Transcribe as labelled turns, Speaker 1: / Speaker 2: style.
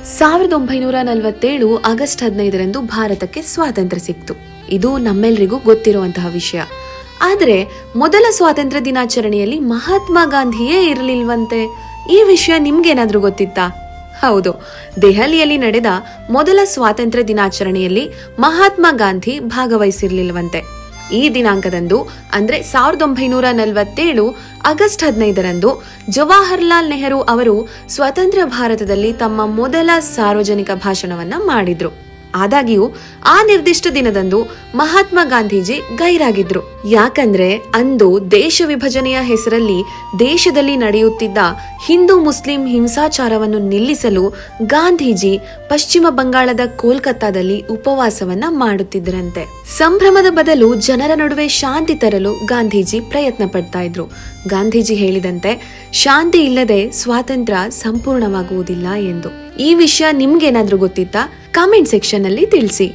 Speaker 1: 1947 August 15ರಂದು ಭಾರತಕ್ಕೆ ಸ್ವಾತಂತ್ರ್ಯ ಸಿಕ್ತು. ಇದು ನಮ್ಮೆಲ್ಲರಿಗೂ ಗೊತ್ತಿರುವಂತಹ ವಿಷಯ. ಆದರೆ ಮೊದಲ ಸ್ವಾತಂತ್ರ್ಯ ದಿನಾಚರಣೆಯಲ್ಲಿ ಮಹಾತ್ಮ ಗಾಂಧಿಯೇ ಇರಲಿಲ್ವಂತೆ. ಈ ವಿಷಯ ನಿಮ್ಗೇನಾದ್ರೂ ಗೊತ್ತಿತ್ತಾ? ಹೌದು, ದೆಹಲಿಯಲ್ಲಿ ನಡೆದ ಮೊದಲ ಸ್ವಾತಂತ್ರ್ಯ ದಿನಾಚರಣೆಯಲ್ಲಿ ಮಹಾತ್ಮ ಗಾಂಧಿ ಭಾಗವಹಿಸಿರ್ಲಿಲ್ವಂತೆ. ಈ ದಿನಾಂಕದಂದು ಅಂದ್ರೆ 1947 ಆಗಸ್ಟ್ 15ರಂದು ಜವಾಹರ್ಲಾಲ್ ನೆಹರು ಅವರು ಸ್ವತಂತ್ರ ಭಾರತದಲ್ಲಿ ತಮ್ಮ ಮೊದಲ ಸಾರ್ವಜನಿಕ ಭಾಷಣವನ್ನ ಮಾಡಿದ್ರು. ಆದಾಗ್ಯೂ ಆ ನಿರ್ದಿಷ್ಟ ದಿನದಂದು ಮಹಾತ್ಮ ಗಾಂಧೀಜಿ ಗೈರಾಗಿದ್ರು. ಯಾಕಂದ್ರೆ ಅಂದು ದೇಶ ವಿಭಜನೆಯ ಹೆಸರಲ್ಲಿ ದೇಶದಲ್ಲಿ ನಡೆಯುತ್ತಿದ್ದ ಹಿಂದೂ ಮುಸ್ಲಿಂ ಹಿಂಸಾಚಾರವನ್ನು ನಿಲ್ಲಿಸಲು ಗಾಂಧೀಜಿ ಪಶ್ಚಿಮ ಬಂಗಾಳದ ಕೋಲ್ಕತ್ತಾದಲ್ಲಿ ಉಪವಾಸವನ್ನ ಮಾಡುತ್ತಿದ್ದರಂತೆ. ಸಂಭ್ರಮದ ಬದಲು ಜನರ ನಡುವೆ ಶಾಂತಿ ತರಲು ಗಾಂಧೀಜಿ ಪ್ರಯತ್ನ ಪಡ್ತಾ ಇದ್ರು. ಗಾಂಧೀಜಿ ಹೇಳಿದಂತೆ, ಶಾಂತಿ ಇಲ್ಲದೆ ಸ್ವಾತಂತ್ರ್ಯ ಸಂಪೂರ್ಣವಾಗುವುದಿಲ್ಲ ಎಂದು. ಈ ವಿಷಯ ನಿಮ್ಗೇನಾದ್ರೂ ಗೊತ್ತಿತ್ತಾ? ಕಾಮೆಂಟ್ ಸೆಕ್ಷನ್ ಅಲ್ಲಿ ತಿಳಿಸಿ.